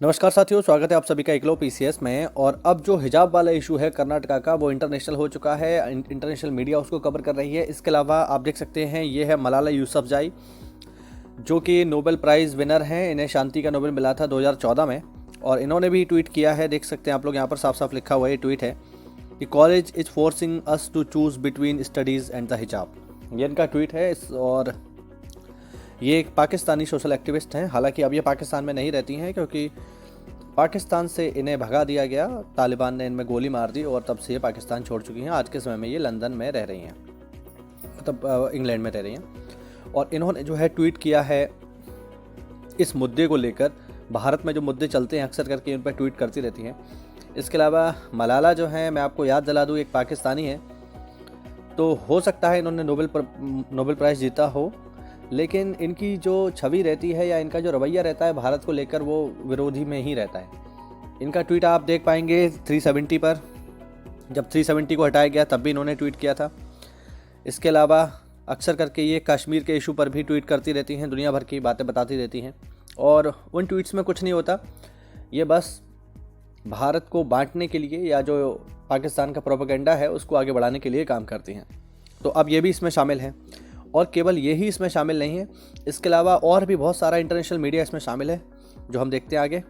नमस्कार साथियों, स्वागत है आप सभी का इक्लो पीसीएस में। और अब जो हिजाब वाला इशू है कर्नाटका का, वो इंटरनेशनल हो चुका है। इंटरनेशनल मीडिया उसको कवर कर रही है। इसके अलावा आप देख सकते हैं, ये है मलाला यूसुफजई, जो कि नोबेल प्राइज़ विनर हैं। इन्हें शांति का नोबेल मिला था 2014 में। और इन्होंने भी ट्वीट किया है, देख सकते हैं आप लोग, यहाँ पर साफ साफ लिखा हुआ ये ट्वीट है कि college is forcing us to choose between studies and the hijab. ये इनका ट्वीट है। और ये एक पाकिस्तानी सोशल एक्टिविस्ट हैं। हालांकि अब ये पाकिस्तान में नहीं रहती हैं, क्योंकि पाकिस्तान से इन्हें भगा दिया गया। तालिबान ने इनमें गोली मार दी और तब से ये पाकिस्तान छोड़ चुकी हैं। आज के समय में ये लंदन में रह रही हैं, मतलब इंग्लैंड में रह रही हैं। और इन्होंने जो है ट्वीट किया है इस मुद्दे को लेकर। भारत में जो मुद्दे चलते हैं अक्सर करके उन पर ट्वीट करती रहती हैं। इसके अलावा मलाला जो है, मैं आपको याद दिला दूँ, एक पाकिस्तानी है। तो हो सकता है इन्होंने नोबेल प्राइज़ जीता हो, लेकिन इनकी जो छवि रहती है या इनका जो रवैया रहता है भारत को लेकर, वो विरोधी में ही रहता है। इनका ट्वीट आप देख पाएंगे 370 पर। जब 370 को हटाया गया तब भी इन्होंने ट्वीट किया था। इसके अलावा अक्सर करके ये कश्मीर के इशू पर भी ट्वीट करती रहती हैं, दुनिया भर की बातें बताती रहती हैं। और उन ट्वीट्स में कुछ नहीं होता, ये बस भारत को बांटने के लिए या जो पाकिस्तान का प्रोपेगेंडा है उसको आगे बढ़ाने के लिए काम करती हैं। तो अब ये भी इसमें शामिल है। और केवल यही इसमें शामिल नहीं है, इसके अलावा और भी बहुत सारा इंटरनेशनल मीडिया इसमें शामिल है, जो हम देखते हैं आगे।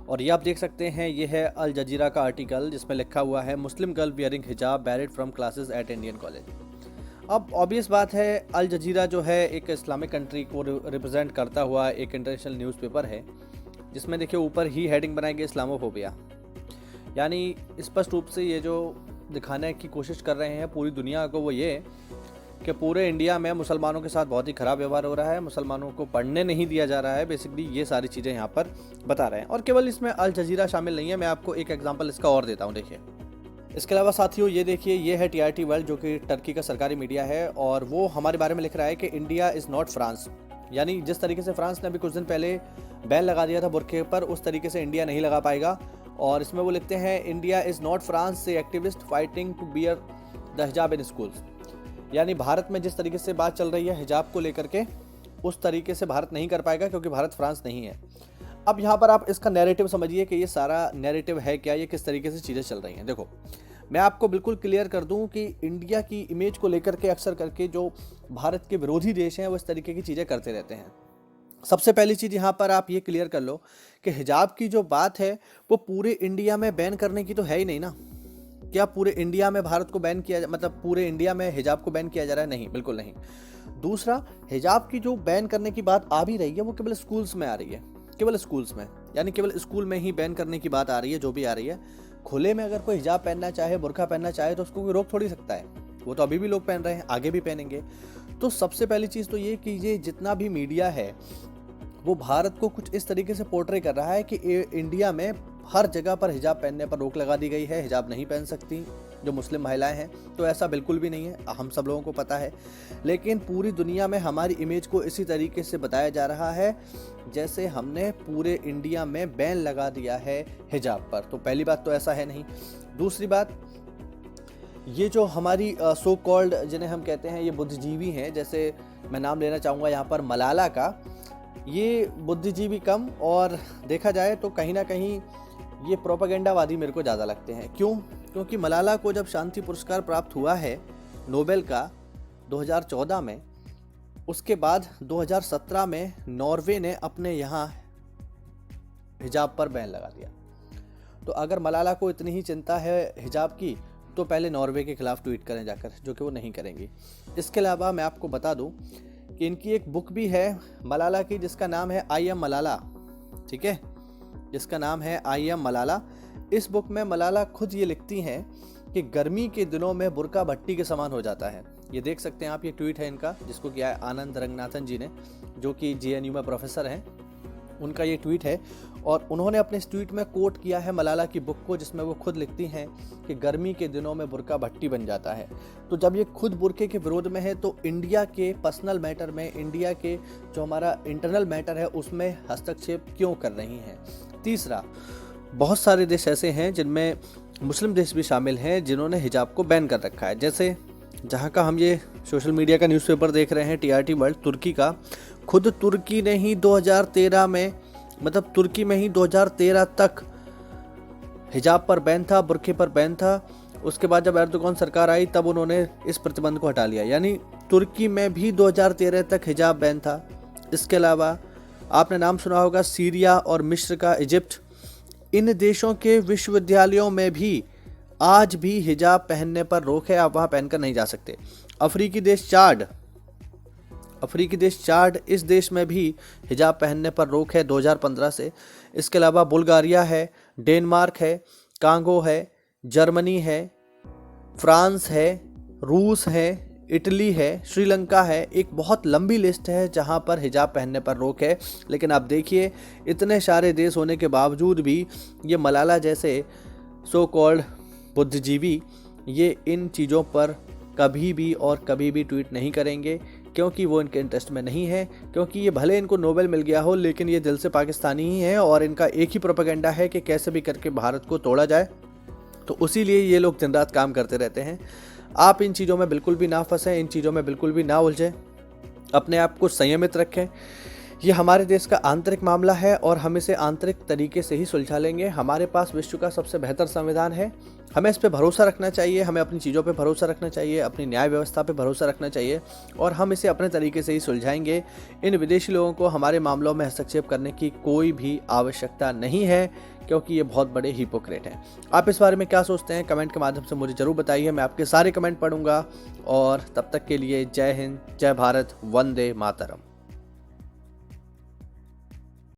और ये आप देख सकते हैं, ये है अल जजीरा का आर्टिकल, जिसमें लिखा हुआ है Muslim girl wearing hijab barred from classes at Indian college. अब ऑब्वियस बात है, अल जजीरा जो है एक इस्लामिक कंट्री को रिप्रेजेंट करता हुआ एक इंटरनेशनल न्यूज़पेपर है, जिसमें देखिए ऊपर ही हेडिंग बनाई गई इस्लामोफोबिया। यानी स्पष्ट रूप से ये जो दिखाने की कोशिश कर रहे हैं पूरी दुनिया को, वो ये कि पूरे इंडिया में मुसलमानों के साथ बहुत ही ख़राब व्यवहार हो रहा है, मुसलमानों को पढ़ने नहीं दिया जा रहा है। बेसिकली ये सारी चीज़ें यहाँ पर बता रहे हैं। और केवल इसमें अल जजीरा शामिल नहीं है, मैं आपको एक एग्जांपल इसका और देता हूँ, देखिए। इसके अलावा साथियों, ये देखिए, ये है TRT वर्ल्ड, जो कि टर्की का सरकारी मीडिया है। और वो हमारे बारे में लिख रहा है कि इंडिया इज़ नॉट फ्रांस। यानी जिस तरीके से फ्रांस ने अभी कुछ दिन पहले बैन लगा दिया था बुर्के पर, उस तरीके से इंडिया नहीं लगा पाएगा। और इसमें वो लिखते हैं, इंडिया इज़ नॉट फ्रांस से activist fighting to bear the hijab in schools. यानी भारत में जिस तरीके से बात चल रही है हिजाब को लेकर के, उस तरीके से भारत नहीं कर पाएगा, क्योंकि भारत फ्रांस नहीं है। अब यहाँ पर आप इसका नैरेटिव समझिए कि ये सारा नैरेटिव है क्या, ये किस तरीके से चीज़ें चल रही हैं। देखो, मैं आपको बिल्कुल क्लियर कर दूं कि इंडिया की इमेज को लेकर के अक्सर करके जो भारत के विरोधी देश हैं वो इस तरीके की चीज़ें करते रहते हैं। सबसे पहली चीज़ यहाँ पर आप ये क्लियर कर लो कि हिजाब की जो बात है वो पूरे इंडिया में बैन करने की तो है ही नहीं ना। क्या पूरे इंडिया में भारत को बैन किया, मतलब पूरे इंडिया में हिजाब को बैन किया जा रहा है? नहीं, बिल्कुल नहीं। दूसरा, हिजाब की जो बैन करने की बात आ भी रही है वो केवल स्कूल्स में आ रही है, केवल स्कूल्स में। यानी केवल स्कूल में ही बैन करने की बात आ रही है, जो भी आ रही है। खुले में अगर कोई हिजाब पहनना चाहे, बुर्का पहनना चाहे, तो उसको कोई रोक थोड़ी सकता है। वो तो अभी भी लोग पहन रहे हैं, आगे भी पहनेंगे। तो सबसे पहली चीज़ तो ये कि ये जितना भी मीडिया है वो भारत को कुछ इस तरीके से पोर्ट्रे कर रहा है कि इंडिया में हर जगह पर हिजाब पहनने पर रोक लगा दी गई है, हिजाब नहीं पहन सकती जो मुस्लिम महिलाएं हैं। तो ऐसा बिल्कुल भी नहीं है, हम सब लोगों को पता है। लेकिन पूरी दुनिया में हमारी इमेज को इसी तरीके से बताया जा रहा है जैसे हमने पूरे इंडिया में बैन लगा दिया है हिजाब पर। तो पहली बात तो ऐसा है नहीं। दूसरी बात, ये जो हमारी सो कॉल्ड, जिन्हें हम कहते हैं ये बुद्धिजीवी हैं, जैसे मैं नाम लेना चाहूँगा यहाँ पर मलाला का, ये बुद्धिजीवी कम और देखा जाए तो कहीं ना कहीं ये प्रोपेगेंडावादी मेरे को ज़्यादा लगते हैं। क्यों? क्योंकि मलाला को जब शांति पुरस्कार प्राप्त हुआ है नोबेल का 2014 में, उसके बाद 2017 में नॉर्वे ने अपने यहाँ हिजाब पर बैन लगा दिया। तो अगर मलाला को इतनी ही चिंता है हिजाब की, तो पहले नॉर्वे के खिलाफ ट्वीट करें जाकर, जो कि वो नहीं करेंगी। इसके अलावा मैं आपको बता दूं कि इनकी एक बुक भी है मलाला की, जिसका नाम है आई एम मलाला। ठीक है, जिसका नाम है आई एम मलाला। इस बुक में मलाला खुद ये लिखती हैं कि गर्मी के दिनों में बुर्का भट्टी के समान हो जाता है। ये देख सकते हैं आप, ये ट्वीट है इनका, जिसको किया है आनंद रंगनाथन जी ने, जो कि JNU में प्रोफेसर हैं। उनका ये ट्वीट है और उन्होंने अपने इस ट्वीट में कोट किया है मलाला की बुक को, जिसमें वो खुद लिखती हैं कि गर्मी के दिनों में बुर्का भट्टी बन जाता है। तो जब ये खुद बुर्के के विरोध में है, तो इंडिया के पर्सनल मैटर में, इंडिया के जो हमारा इंटरनल मैटर है उसमें हस्तक्षेप क्यों कर रही हैं? तीसरा, बहुत सारे देश ऐसे हैं जिनमें मुस्लिम देश भी शामिल हैं जिन्होंने हिजाब को बैन कर रखा है। जैसे जहाँ का हम ये सोशल मीडिया का न्यूज़पेपर देख रहे हैं, TRT वर्ल्ड, तुर्की का खुद तुर्की ने ही 2013 में, मतलब तुर्की में ही 2013 तक हिजाब पर बैन था, बुर्के पर बैन था। उसके बाद जब एर्दोगान सरकार आई तब उन्होंने इस प्रतिबंध को हटा लिया, यानी तुर्की में भी 2013 तक हिजाब बैन था। इसके अलावा आपने नाम सुना होगा सीरिया और मिस्र का, इजिप्ट, इन देशों के विश्वविद्यालयों में भी आज भी हिजाब पहनने पर रोक है, आप वहाँ पहनकर नहीं जा सकते। अफ्रीकी देश चाड, इस देश में भी हिजाब पहनने पर रोक है 2015 से। इसके अलावा बुल्गारिया है, डेनमार्क है, कांगो है, जर्मनी है, फ्रांस है, रूस है, इटली है, श्रीलंका है। एक बहुत लंबी लिस्ट है जहां पर हिजाब पहनने पर रोक है। लेकिन आप देखिए, इतने सारे देश होने के बावजूद भी ये मलाला जैसे सो कॉल्ड बुद्धिजीवी ये इन चीज़ों पर कभी भी ट्वीट नहीं करेंगे, क्योंकि वो इनके इंटरेस्ट में नहीं है। क्योंकि ये भले इनको नोबेल मिल गया हो, लेकिन ये दिल से पाकिस्तानी ही है और इनका एक ही प्रोपेगेंडा है कि कैसे भी करके भारत को तोड़ा जाए। तो उसी लिए ये लोग दिन रात काम करते रहते हैं। आप इन चीज़ों में बिल्कुल भी ना फंसें, इन चीज़ों में बिल्कुल भी ना उलझें, अपने आप को संयमित रखें। ये हमारे देश का आंतरिक मामला है और हम इसे आंतरिक तरीके से ही सुलझा लेंगे। हमारे पास विश्व का सबसे बेहतर संविधान है, हमें इस पे भरोसा रखना चाहिए, हमें अपनी चीज़ों पे भरोसा रखना चाहिए, अपनी न्याय व्यवस्था पे भरोसा रखना चाहिए और हम इसे अपने तरीके से ही सुलझाएंगे। इन विदेशी लोगों को हमारे मामलों में हस्तक्षेप करने की कोई भी आवश्यकता नहीं है, क्योंकि ये बहुत बड़े हिपोक्रेट हैं। आप इस बारे में क्या सोचते हैं, कमेंट के माध्यम से मुझे ज़रूर बताइए। मैं आपके सारे कमेंट पढ़ूंगा और तब तक के लिए जय हिंद, जय भारत, वंदे मातरम।